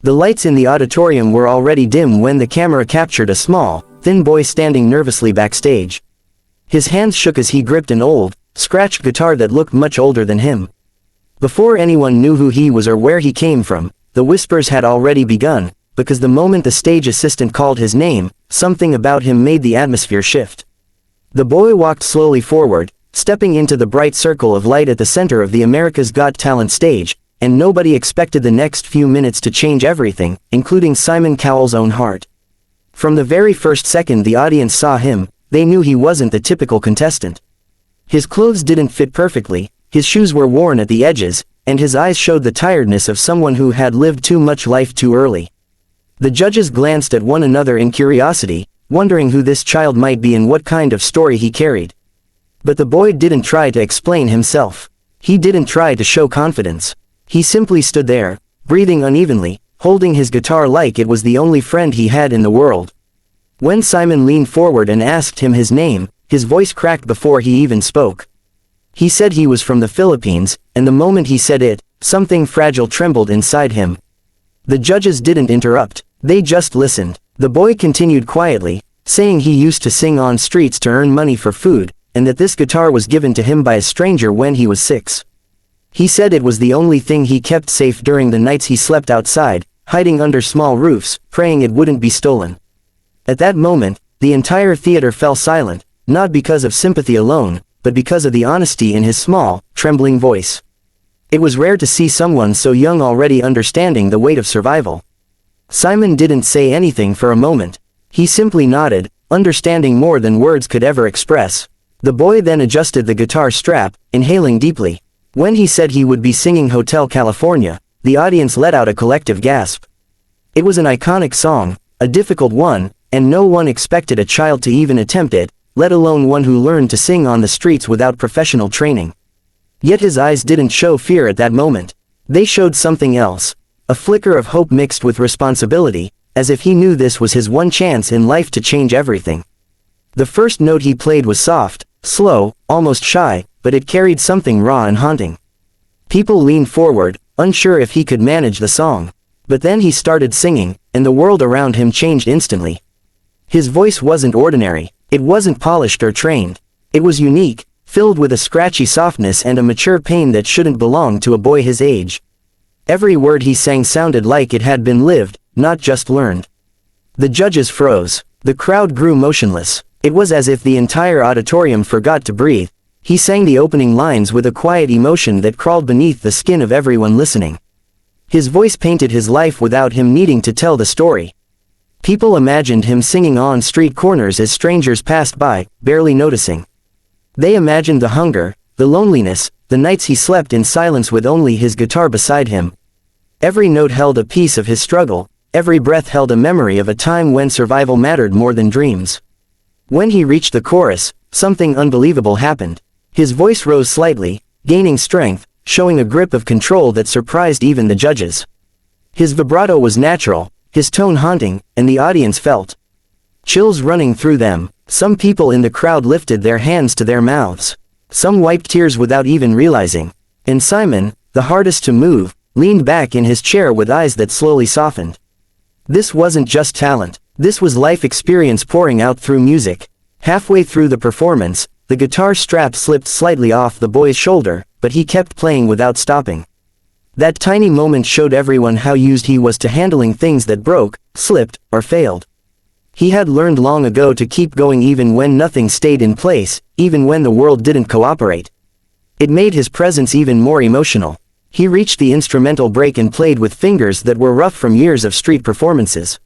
The lights in the auditorium were already dim when the camera captured a small, thin boy standing nervously backstage. His hands shook as he gripped an old, scratched guitar that looked much older than him. Before anyone knew who he was or where he came from, the whispers had already begun, because the moment the stage assistant called his name, something about him made the atmosphere shift. The boy walked slowly forward, stepping into the bright circle of light at the center of the America's Got Talent stage, and nobody expected the next few minutes to change everything, including Simon Cowell's own heart. From the very first second the audience saw him, they knew he wasn't the typical contestant. His clothes didn't fit perfectly, his shoes were worn at the edges, and his eyes showed the tiredness of someone who had lived too much life too early. The judges glanced at one another in curiosity, wondering who this child might be and what kind of story he carried. But the boy didn't try to explain himself. He didn't try to show confidence. He simply stood there, breathing unevenly, holding his guitar like it was the only friend he had in the world. When Simon leaned forward and asked him his name, his voice cracked before he even spoke. He said he was from the Philippines, and the moment he said it, something fragile trembled inside him. The judges didn't interrupt, they just listened. The boy continued quietly, saying he used to sing on streets to earn money for food, and that this guitar was given to him by a stranger when he was 6. He said it was the only thing he kept safe during the nights he slept outside, hiding under small roofs, praying it wouldn't be stolen. At that moment, the entire theater fell silent, not because of sympathy alone, but because of the honesty in his small, trembling voice. It was rare to see someone so young already understanding the weight of survival. Simon didn't say anything for a moment. He simply nodded, understanding more than words could ever express. The boy then adjusted the guitar strap, inhaling deeply. When he said he would be singing Hotel California, the audience let out a collective gasp. It was an iconic song, a difficult one, and no one expected a child to even attempt it, let alone one who learned to sing on the streets without professional training. Yet his eyes didn't show fear at that moment. They showed something else, a flicker of hope mixed with responsibility, as if he knew this was his one chance in life to change everything. The first note he played was soft, slow, almost shy, but it carried something raw and haunting. People leaned forward, unsure if he could manage the song. But then he started singing, and the world around him changed instantly. His voice wasn't ordinary, it wasn't polished or trained. It was unique, filled with a scratchy softness and a mature pain that shouldn't belong to a boy his age. Every word he sang sounded like it had been lived, not just learned. The judges froze. The crowd grew motionless. It was as if the entire auditorium forgot to breathe. He sang the opening lines with a quiet emotion that crawled beneath the skin of everyone listening. His voice painted his life without him needing to tell the story. People imagined him singing on street corners as strangers passed by, barely noticing. They imagined the hunger, the loneliness, the nights he slept in silence with only his guitar beside him. Every note held a piece of his struggle, every breath held a memory of a time when survival mattered more than dreams. When he reached the chorus, something unbelievable happened. His voice rose slightly, gaining strength, showing a grip of control that surprised even the judges. His vibrato was natural, his tone haunting, and the audience felt chills running through them. Some people in the crowd lifted their hands to their mouths. Some wiped tears without even realizing. And Simon, the hardest to move, leaned back in his chair with eyes that slowly softened. This wasn't just talent. This was life experience pouring out through music. Halfway through the performance, the guitar strap slipped slightly off the boy's shoulder, but he kept playing without stopping. That tiny moment showed everyone how used he was to handling things that broke, slipped, or failed. He had learned long ago to keep going even when nothing stayed in place, even when the world didn't cooperate. It made his presence even more emotional. He reached the instrumental break and played with fingers that were rough from years of street performances.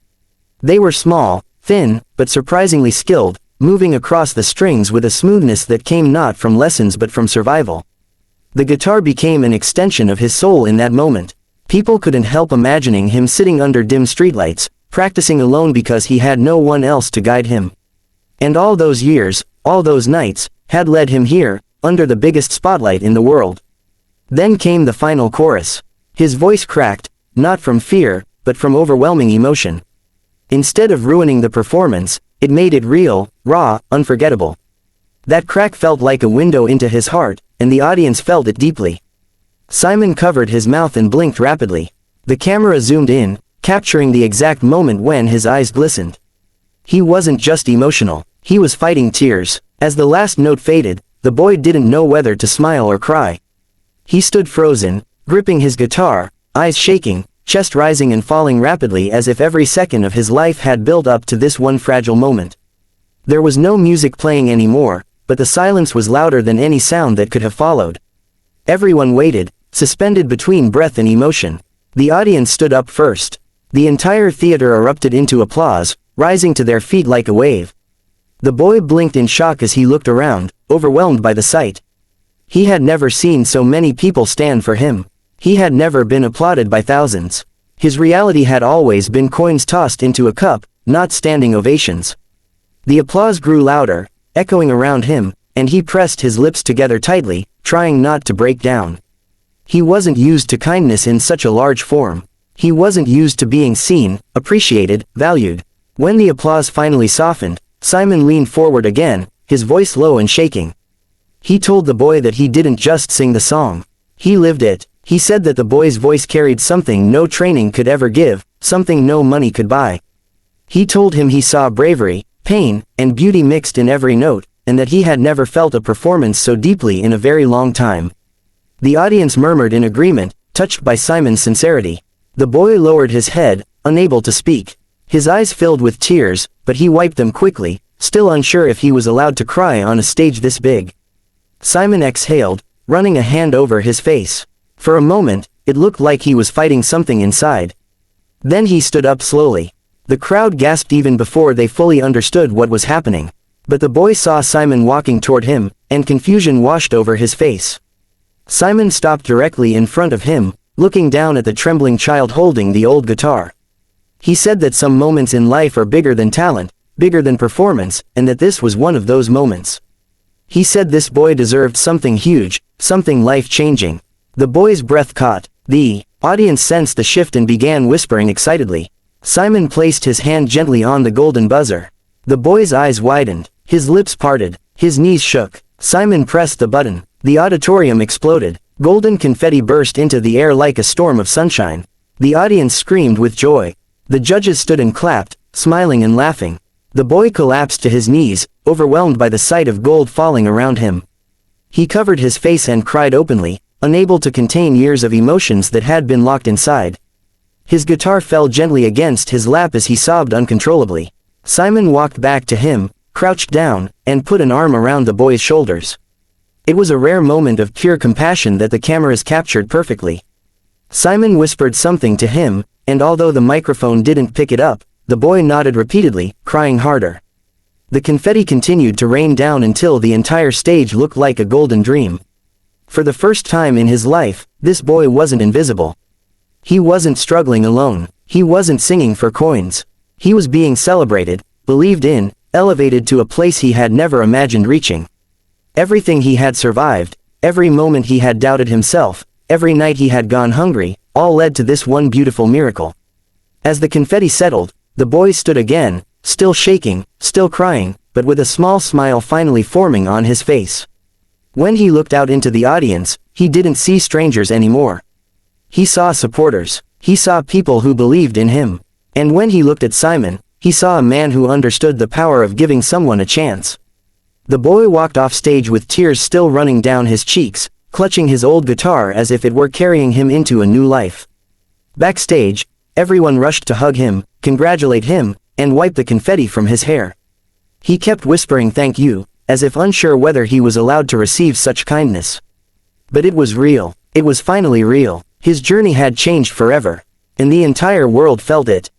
They were small, thin, but surprisingly skilled, moving across the strings with a smoothness that came not from lessons but from survival. The guitar became an extension of his soul in that moment. People couldn't help imagining him sitting under dim streetlights, practicing alone because he had no one else to guide him. And all those years, all those nights, had led him here, under the biggest spotlight in the world. Then came the final chorus. His voice cracked, not from fear, but from overwhelming emotion. Instead of ruining the performance, it made it real, raw, unforgettable. That crack felt like a window into his heart, and the audience felt it deeply. Simon covered his mouth and blinked rapidly. The camera zoomed in, capturing the exact moment when his eyes glistened. He wasn't just emotional, he was fighting tears. As the last note faded, the boy didn't know whether to smile or cry. He stood frozen, gripping his guitar, eyes shaking, chest rising and falling rapidly as if every second of his life had built up to this one fragile moment. There was no music playing anymore, but the silence was louder than any sound that could have followed. Everyone waited, suspended between breath and emotion. The audience stood up first. The entire theater erupted into applause, rising to their feet like a wave. The boy blinked in shock as he looked around, overwhelmed by the sight. He had never seen so many people stand for him. He had never been applauded by thousands. His reality had always been coins tossed into a cup, not standing ovations. The applause grew louder, echoing around him, and he pressed his lips together tightly, trying not to break down. He wasn't used to kindness in such a large form. He wasn't used to being seen, appreciated, valued. When the applause finally softened, Simon leaned forward again, his voice low and shaking. He told the boy that he didn't just sing the song. He lived it. He said that the boy's voice carried something no training could ever give, something no money could buy. He told him he saw bravery, pain, and beauty mixed in every note, and that he had never felt a performance so deeply in a very long time. The audience murmured in agreement, touched by Simon's sincerity. The boy lowered his head, unable to speak. His eyes filled with tears, but he wiped them quickly, still unsure if he was allowed to cry on a stage this big. Simon exhaled, running a hand over his face. For a moment, it looked like he was fighting something inside. Then he stood up slowly. The crowd gasped even before they fully understood what was happening. But the boy saw Simon walking toward him, and confusion washed over his face. Simon stopped directly in front of him, looking down at the trembling child holding the old guitar. He said that some moments in life are bigger than talent, bigger than performance, and that this was one of those moments. He said this boy deserved something huge, something life-changing. The boy's breath caught. The audience sensed the shift and began whispering excitedly. Simon placed his hand gently on the golden buzzer. The boy's eyes widened, his lips parted, his knees shook. Simon pressed the button. The auditorium exploded. Golden confetti burst into the air like a storm of sunshine. The audience screamed with joy. The judges stood and clapped, smiling and laughing. The boy collapsed to his knees, overwhelmed by the sight of gold falling around him. He covered his face and cried openly, unable to contain years of emotions that had been locked inside. His guitar fell gently against his lap as he sobbed uncontrollably. Simon walked back to him, crouched down, and put an arm around the boy's shoulders. It was a rare moment of pure compassion that the cameras captured perfectly. Simon whispered something to him, and although the microphone didn't pick it up, the boy nodded repeatedly, crying harder. The confetti continued to rain down until the entire stage looked like a golden dream. For the first time in his life, this boy wasn't invisible. He wasn't struggling alone. He wasn't singing for coins. He was being celebrated, believed in, elevated to a place he had never imagined reaching. Everything he had survived, every moment he had doubted himself, every night he had gone hungry, all led to this one beautiful miracle. As the confetti settled, the boy stood again, still shaking, still crying, but with a small smile finally forming on his face. When he looked out into the audience, he didn't see strangers anymore. He saw supporters. He saw people who believed in him. And when he looked at Simon, he saw a man who understood the power of giving someone a chance. The boy walked off stage with tears still running down his cheeks, clutching his old guitar as if it were carrying him into a new life. Backstage, everyone rushed to hug him, congratulate him, and wipe the confetti from his hair. He kept whispering thank you, as if unsure whether he was allowed to receive such kindness. But it was real. It was finally real. His journey had changed forever. And the entire world felt it.